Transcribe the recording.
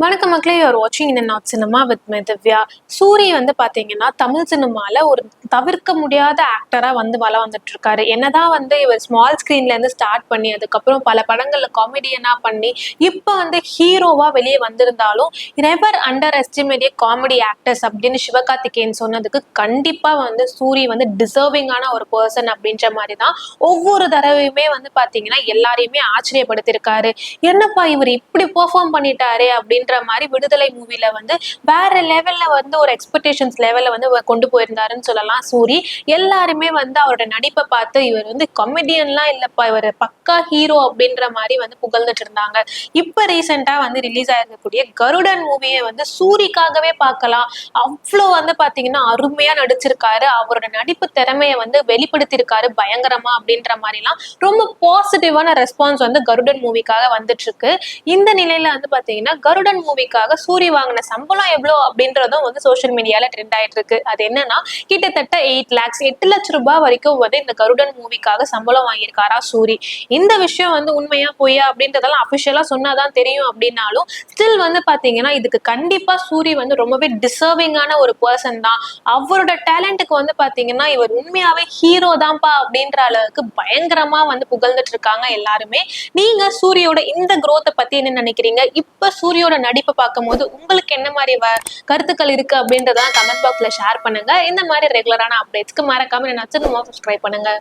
வணக்கம் மக்களே, யூஆர் வாட்சிங் in Not Cinema with my Divya. Soori வந்து பாத்தீங்கன்னா தமிழ் சினிமால ஒரு தவிர்க்க முடியாத ஆக்டரா வந்து வளம் வந்துட்டு இருக்காரு. என்னதான் வந்து இவர் ஸ்மால் ஸ்கிரீன்ல இருந்து ஸ்டார்ட் பண்ணி அதுக்கப்புறம் பல படங்கள்ல காமெடியனா பண்ணி இப்ப வந்து ஹீரோவா வெளியே வந்திருந்தாலும் never under estimate comedy actors அப்படின்னு சிவகார்த்திகேயன் சொன்னதுக்கு கண்டிப்பா வந்து சூரி வந்து டிசர்விங்கான ஒரு பர்சன் அப்படின்ற மாதிரி தான் ஒவ்வொரு தடவையுமே வந்து பாத்தீங்கன்னா எல்லாரையுமே ஆச்சரியப்படுத்திருக்காரு. என்னப்பா இவர் இப்படி பெர்ஃபார்ம் பண்ணிட்டாரே அப்படின்ற மாதிரி விடுதலை மூவில வந்து வேற லெவல்ல வந்து ஒரு எக்ஸ்பெக்டேஷன்ஸ் லெவல்ல வந்து கொண்டு போயிருந்தாருன்னு சொல்லலாம் சூரி. எல்லாருமே வந்து அவரோட நடிப்பை பார்த்து இவர் வந்து காமெடியன்லாம் இல்லப்பா, இவர் பக்கா ஹீரோ அப்படின்ற மாதிரி வந்து புகழ்ந்துட்டு இருந்தாங்க. இப்ப ரீசெண்டா வந்து ரிலீஸ் ஆயிருக்கக்கூடிய கருடன் மூவியை வந்து சூரிக்காகவே பார்க்கலாம். அவ்வளோ வந்து பாத்தீங்கன்னா அருமையா நடிச்சிருக்காரு. அவரோட நடிப்பு திறமையை வந்து வெளிப்படுத்தியிருக்காரு பயங்கரமா அப்படின்ற மாதிரிலாம் ரொம்ப பாசிட்டிவான ரெஸ்பான்ஸ் வந்து கருடன் மூவிக்காக வந்துட்டு இருக்கு. இந்த நிலையில வந்து பாத்தீங்கன்னா கருடன் மூவிக்காக சூரி வாங்கின சம்பளம் எவ்வளோ அப்படின்றதும் வந்து சோசியல் மீடியால ட்ரெண்ட் ஆயிட்டு இருக்கு. அது என்னன்னா கிட்டத்தட்ட 8 lakhs 8 லட்சம் ரூபாய் வரைக்கும் வந்து இந்த கருடன் மூவிக்காக சம்பளம் வாங்கியிருக்காரா சூரி. இந்த விஷயம் வந்து உண்மையா பொய்யா அப்படின்றதெல்லாம் அபிஷியலா சொன்னாதான் தெரியும். அப்படின்னாலும் ஸ்டில் வந்து பாத்தீங்கன்னா இதுக்கு கண்டிப்பா சூரி வந்து ரொம்பவே டிசர்விங்கான ஒரு பர்சன் தான். அவரோட டேலண்ட்டுக்கு வந்து பாத்தீங்கன்னா இவர் உண்மையாவே ஹீரோ தான்ப்பா அப்படின்ற அளவுக்கு பயங்கரமா வந்து புகழ்ந்துட்டு இருக்காங்க எல்லாருமே. நீங்க சூரியோட இந்த growth பத்தி என்ன நினைக்கிறீங்க? இப்ப சூரியோட நடிப்பை பார்க்கும் போது உங்களுக்கு என்ன மாதிரி கருத்துக்கள் இருக்கு அப்படின்றத கமெண்ட் பாக்ஸ்ல ஷேர் பண்ணுங்க. இந்த மாதிரி ரெகுலரான அப்டேட்ஸ்க்கு மறக்காம என்ன சப்ஸ்கிரைப் பண்ணுங்க.